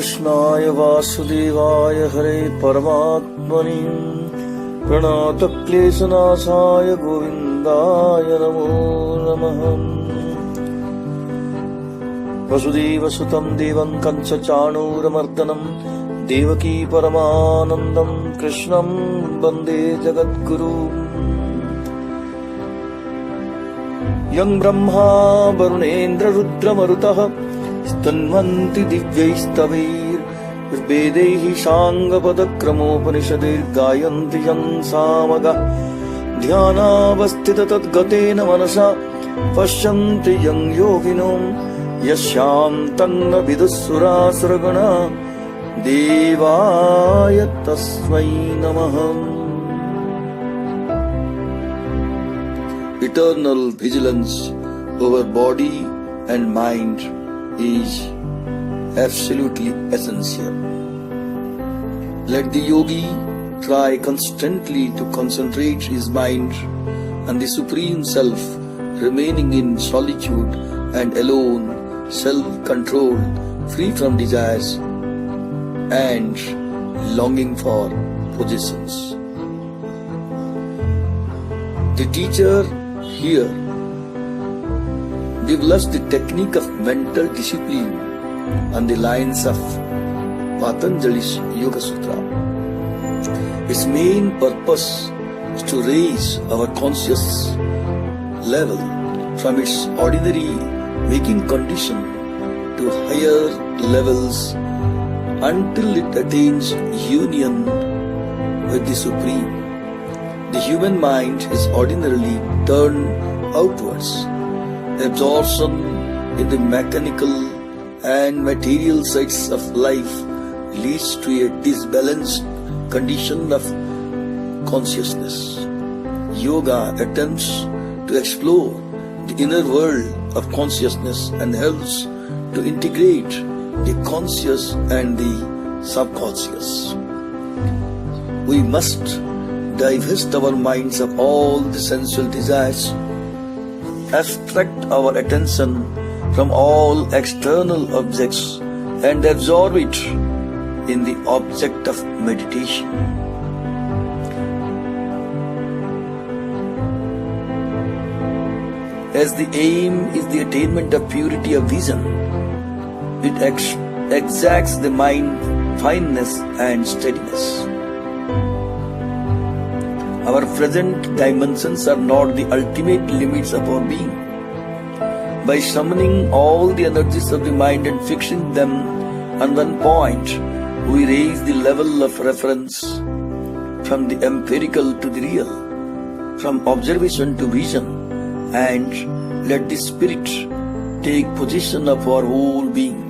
कृष्णाय वासुदेवाय हरे परमात्मने प्रणतक्लेशनाशाय गोविन्दाय नमो नमः। वसुदेवसुतं देवं कंसचाणूरमर्दनं देवकी परमानन्दं कृष्णं वन्दे जगद्गुरुम्। यं ब्रह्मा वरुणेन्द्ररुद्रमरुतः स्तन्वन्ति दिव्यैस्तवैर्वेदैः साङ्गपदक्रमोपनिषदैर्गायन्ति यं सामगाः ध्यानावस्थिततद्गतेन मनसा पश्यन्ति यं योगिनो यस्यान्तं न विदुःसुरासुरगणा देवाय तस्मै नमः। Eternal vigilance over body and mind is absolutely essential. Let the yogi try constantly to concentrate his mind on the Supreme Self, remaining in solitude and alone, self-controlled, free from desires and longing for possessions. The teacher here develops the technique of mental discipline on the lines of Patanjali's Yoga Sutra. Its main purpose is to raise our conscious level from its ordinary waking condition to higher levels until it attains union with the Supreme. The human mind is ordinarily turned outwards. Absorption in the mechanical and material sides of life leads to a disbalanced condition of consciousness. Yoga attempts to explore the inner world of consciousness and helps to integrate the conscious and the subconscious. We must divest our minds of all the sensual desires, abstract our attention from all external objects and absorb it in the object of meditation. As the aim is the attainment of purity of vision, it exacts the mind fineness and steadiness. Our present dimensions are not the ultimate limits of our being. By summoning all the energies of the mind and fixing them on one point, we raise the level of reference from the empirical to the real, from observation to vision, and let the spirit take possession of our whole being.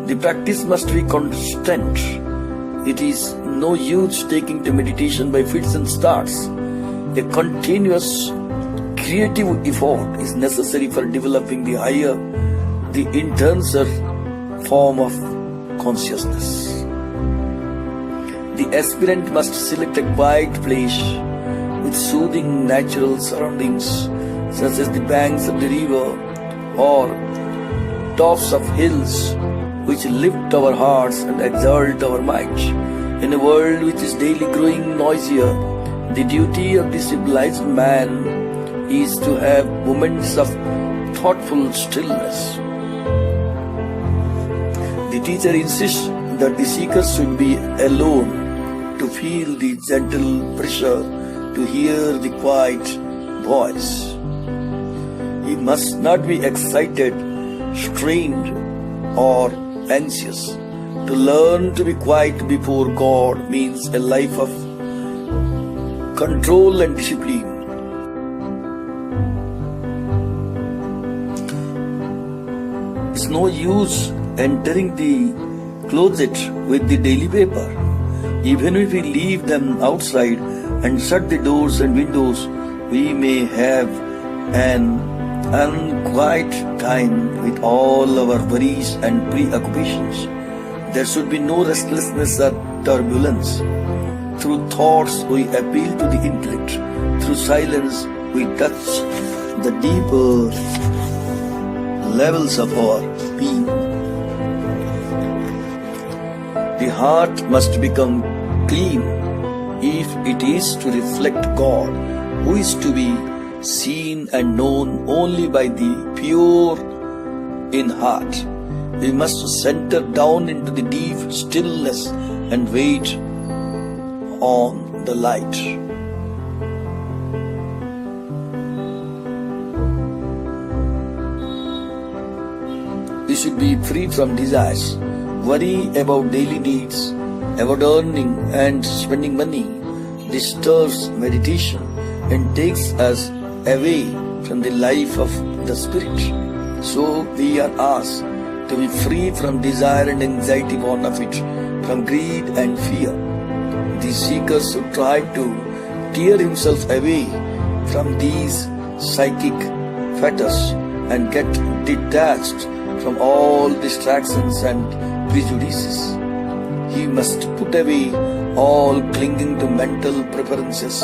The practice must be constant. It is no use taking to meditation by fits and starts. A continuous creative effort is necessary for developing the higher, the intenser form of consciousness. The aspirant must select a quiet place with soothing natural surroundings such as the banks of the river or tops of hills which lift our hearts and exalt our minds. In a world which is daily growing noisier, the duty of the civilized man is to have moments of thoughtful stillness. The teacher insists that the seeker should be alone to feel the gentle pressure, to hear the quiet voice. He must not be excited, strained, or anxious. To learn to be quiet before God means a life of control and discipline. It's no use entering the closet with the daily paper. Even if we leave them outside and shut the doors and windows, we may have an unquiet time with all our worries and preoccupations. There should be no restlessness or turbulence. Through thoughts we appeal to the intellect. Through silence we touch the deeper levels of our being. The heart must become clean if it is to reflect God, who is to be seen and known only by the pure in heart. We must center down into the deep stillness and wait on the light. We should be free from desires. Worry about daily needs, about earning and spending money disturbs meditation and takes us away from the life of the Spirit. So we are asked to be free from desire and anxiety born of it, from greed and fear. The seeker should try to tear himself away from these psychic fetters and get detached from all distractions and prejudices. He must put away all clinging to mental preferences,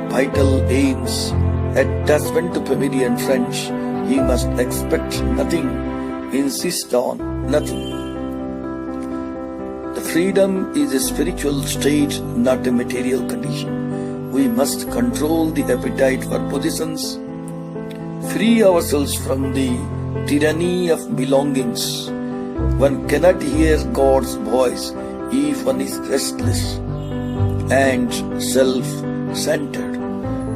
vital aims, attachment to family and friends. He must expect nothing, insist on nothing. The freedom is a spiritual state, not a material condition. We must control the appetite for possessions, free ourselves from the tyranny of belongings. One cannot hear God's voice if one is restless and self-centered,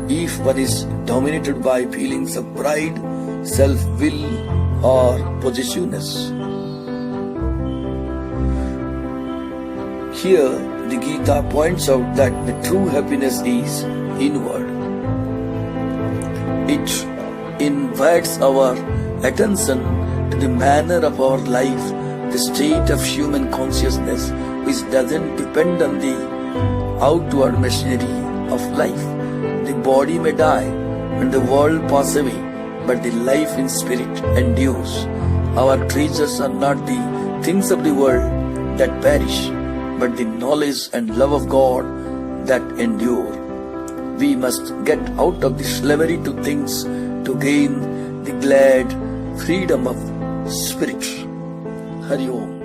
if one is dominated by feelings of pride, self-will, or possessiveness. Here, the Gita points out that the true happiness is inward. It invites our attention to the manner of our life, the state of human consciousness, which doesn't depend on the outward machinery of life. The body may die and the world pass away, but the life in spirit endures. Our treasures are not the things of the world that perish, but the knowledge and love of God that endure. We must get out of the slavery to things to gain the glad freedom of spirit. Hari Om.